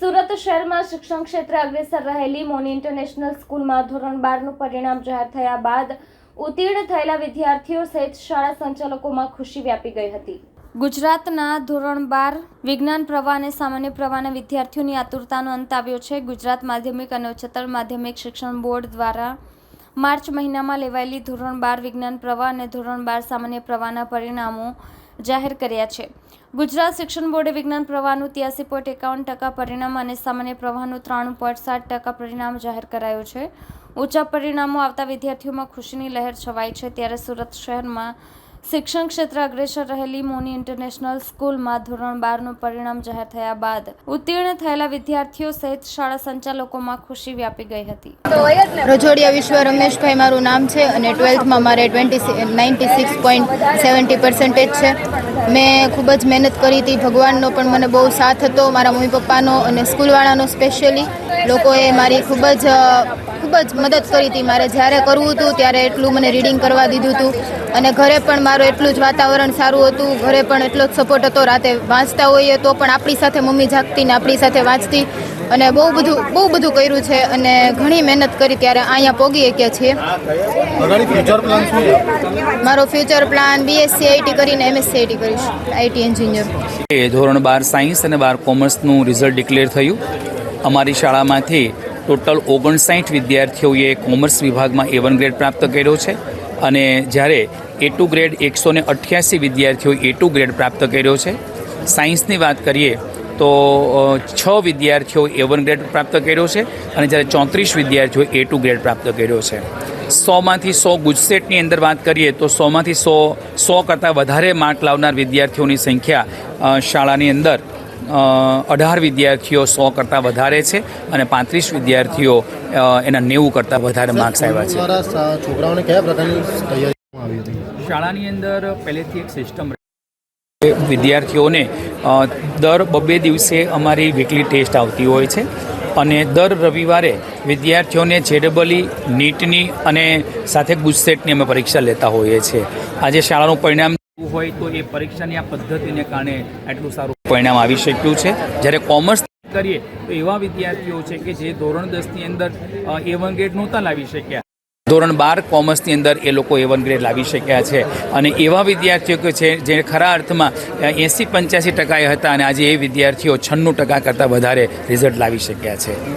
સુરત શહેરમાં શિક્ષણ ક્ષેત્રે અગ્રેસર રહેલી મોની ઇન્ટરનેશનલ સ્કૂલમાં ધોરણ 12નું પરિણામ જાહેર થયા બાદ ઉત્તીર્ણ થયેલા વિદ્યાર્થીઓ સહિત શાળા સંચાલકોમાં ખુશી વ્યાપી ગઈ હતી। ગુજરાતના ધોરણ 12 વિજ્ઞાન પ્રવાહ અને સામાન્ય પ્રવાહના વિદ્યાર્થીઓની આતુરતાનો અંત આવ્યો છે। ગુજરાત માધ્યમિક અને ઉચ્ચતર માધ્યમિક શિક્ષણ બોર્ડ દ્વારા માર્ચ મહિનામાં લેવાયેલી ધોરણ 12 વિજ્ઞાન પ્રવાહ અને ધોરણ 12 સામાન્ય પ્રવાહના પરિણામો જાહેર કર્યા છે। ગુજરાત શિક્ષણ બોર્ડે વિજ્ઞાન પ્રવાહનું 83.51% પરિણામ અને સામાન્ય પ્રવાહનું 93.7% પરિણામ જાહેર કરાયું છે। ઊંચા પરિણામો આવતા વિદ્યાર્થીઓમાં ખુશીની લહેર છવાઈ છે। ત્યારે સુરત શહેરમાં શિક્ષણ ક્ષેત્રે અગ્રેસર રહેલી મોની ઇન્ટરનેશનલ સ્કૂલમાં ધોરણ 12નું પરિણામ જાહેર થયા બાદ ઉત્તીર્ણ થયેલા વિદ્યાર્થીઓ સહિત શાળા સંચાલકોમાં ખુશી વ્યાપી ગઈ હતી। રજોડિયા વિશ્વ રમેશભાઈ મારું નામ છે અને 12થમાં મારે 96.70% છે। મેં ખૂબ જ મહેનત કરી હતી, ભગવાનનો પણ મને બહુ સાથ હતો, મારા મમ્મી પપ્પાનો અને સ્કૂલવાળાનો સ્પેશિયલી લોકોએ મારી ખૂબ જ મદદ કરી હતી। મારે જ્યારે કરવું હતું ત્યારે એટલું મને રીડિંગ કરવા દીધું હતું અને ઘરે પણ મારું એટલું જ વાતાવરણ સારું હતું, ઘરે પણ એટલો જ સપોર્ટ હતો। રાતે વાંચતા હોઈએ તો પણ આપણી સાથે મમ્મી જાગતી ને આપણી સાથે વાંચતી અને બહુ બધું કર્યું છે અને ઘણી મહેનત કરી ત્યારે અહીંયા પહોંચી શક્યા છીએ। મારો ફ્યુચર પ્લાન BSc IT કરીને MSc IT કરીશ, IT એન્જિનિયર। ધોરણ 12 સાયન્સ અને 12 કોમર્સનું રિઝલ્ટ ડિક્લેર થયું। અમારી શાળામાંથી ટોટલ 59 વિદ્યાર્થીઓએ કોમર્સ વિભાગમાં A1 ગ્રેડ પ્રાપ્ત કર્યો છે અને જ્યારે A2 ગ્રેડ 188 વિદ્યાર્થીઓએ A2 ગ્રેડ પ્રાપ્ત કર્યો છે। સાયન્સની વાત કરીએ તો 6 વિદ્યાર્થીઓ A1 ગ્રેડ પ્રાપ્ત કર્યો છે અને જ્યારે 34 વિદ્યાર્થીઓએ A2 ગ્રેડ પ્રાપ્ત કર્યો છે। 100માંથી 100 ગુજસેટની અંદર વાત કરીએ તો 100માંથી 100 કરતાં વધારે માર્ક લાવનાર વિદ્યાર્થીઓની સંખ્યા શાળાની અંદર 18 વિદ્યાર્થીઓ 100 કરતાં વધારે છે અને 35 વિદ્યાર્થીઓ એના 90 કરતાં વધારે માર્ક્સ આવ્યા છે। છોકરાઓને કયા પ્રકારની તૈયારી આવી હતી? શાળાની અંદર પહેલેથી એક સિસ્ટમ વિદ્યાર્થીઓને દર 2 દિવસે અમારી વીકલી ટેસ્ટ આવતી હોય છે અને દર રવિવારે વિદ્યાર્થીઓને JEE નીટની અને સાથે ગુજસેટની અમે પરીક્ષા લેતા હોઈએ છીએ। આજે શાળાનું પરિણામ હોય તો એ પરીક્ષાની આ પદ્ધતિને કારણે આટલું સારું પરિણામ આવી શક્યું છે। જ્યારે કોમર્સ કરીએ તો એવા વિદ્યાર્થીઓ છે કે જે ધોરણ 10ની અંદર A1 ગ્રેડ નહોતા લાવી શક્યા, ધોરણ 12 કોમર્સની અંદર એ લોકો A1 ગ્રેડ લાવી શક્યા છે અને એવા વિદ્યાર્થીઓ કે છે જે ખરા અર્થમાં 80-85% હતા અને આજે એ વિદ્યાર્થીઓ 96% કરતાં વધારે રિઝલ્ટ લાવી શક્યા છે।